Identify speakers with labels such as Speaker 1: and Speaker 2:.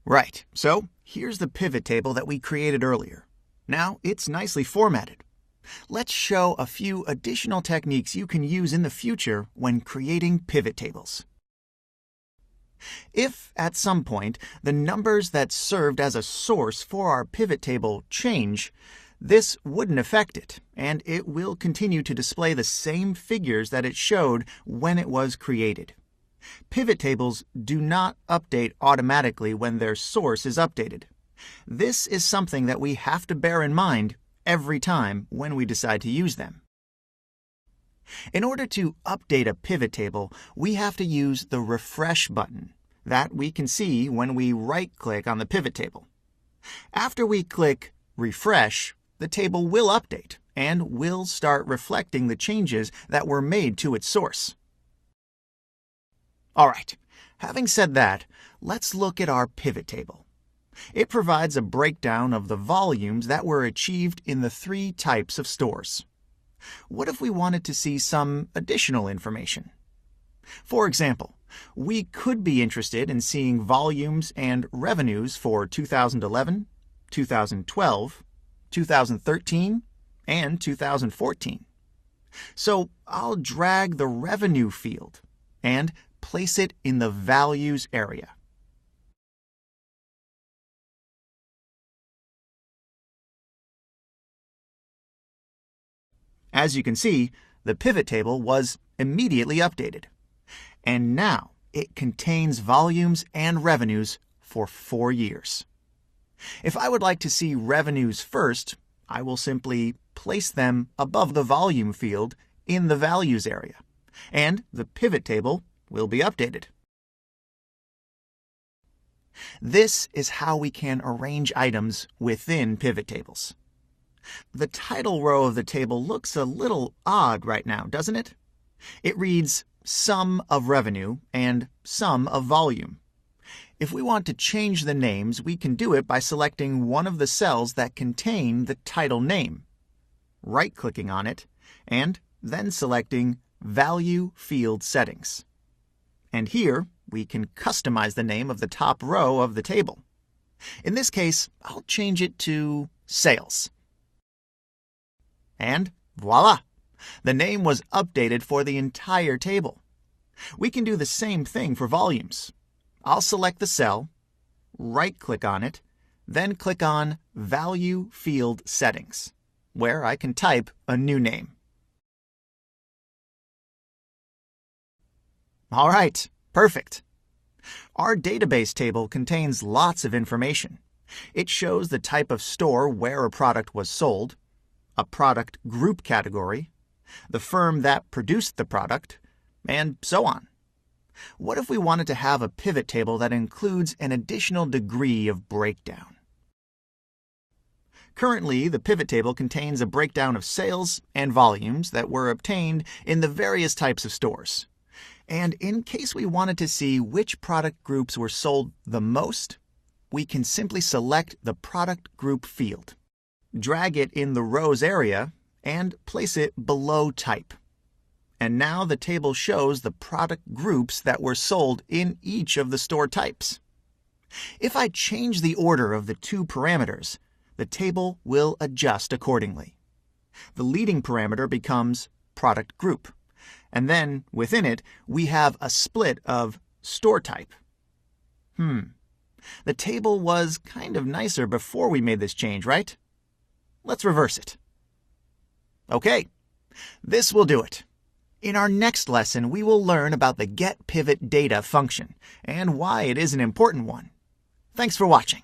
Speaker 1: Right, so here's the pivot table that we created earlier. Now it's nicely formatted. Let's show a few additional techniques you can use in the future when creating pivot tables. If, at some point, the numbers that served as a source for our pivot table change, this wouldn't affect it, and it will continue to display the same figures that it showed when it was created. Pivot tables do not update automatically when their source is updated. This is something that we have to bear in mind every time when we decide to use them. In order to update a pivot table, we have to use the Refresh button that we can see when we right-click on the pivot table. After we click Refresh, the table will update and will start reflecting the changes that were made to its source. All right, having said that, let's look at our pivot table. It provides a breakdown of the volumes that were achieved in the 3 types of stores. What if we wanted to see some additional information? For example, we could be interested in seeing volumes and revenues for 2011, 2012, 2013, and 2014. So I'll drag the revenue field and place it in the values area. As you can see, the pivot table was immediately updated. And now it contains volumes and revenues for 4 years. If I would like to see revenues first, I will simply place them above the volume field in the values area, and the pivot table will be updated. This is how we can arrange items within pivot tables. The title row of the table looks a little odd right now, doesn't it? It reads sum of revenue and sum of volume. If we want to change the names, we can do it by selecting one of the cells that contain the title name, right-clicking on it, and then selecting Value Field Settings. And here, we can customize the name of the top row of the table. In this case, I'll change it to Sales. And voila! The name was updated for the entire table. We can do the same thing for volumes. I'll select the cell, right-click on it, then click on Value Field Settings, where I can type a new name. All right, perfect. Our database table contains lots of information. It shows the type of store where a product was sold, a product group category, the firm that produced the product, and so on. What if we wanted to have a pivot table that includes an additional degree of breakdown? Currently, the pivot table contains a breakdown of sales and volumes that were obtained in the various types of stores. And in case we wanted to see which product groups were sold the most, we can simply select the product group field, drag it in the rows area, and place it below type. And now the table shows the product groups that were sold in each of the store types. If I change the order of the 2 parameters, the table will adjust accordingly. The leading parameter becomes product group, and then within it we have a split of store type. The table was kind of nicer before we made this change, right? Let's reverse it. Okay, this will do it. In our next lesson, we will learn about the getPivotData function and why it is an important one. Thanks for watching.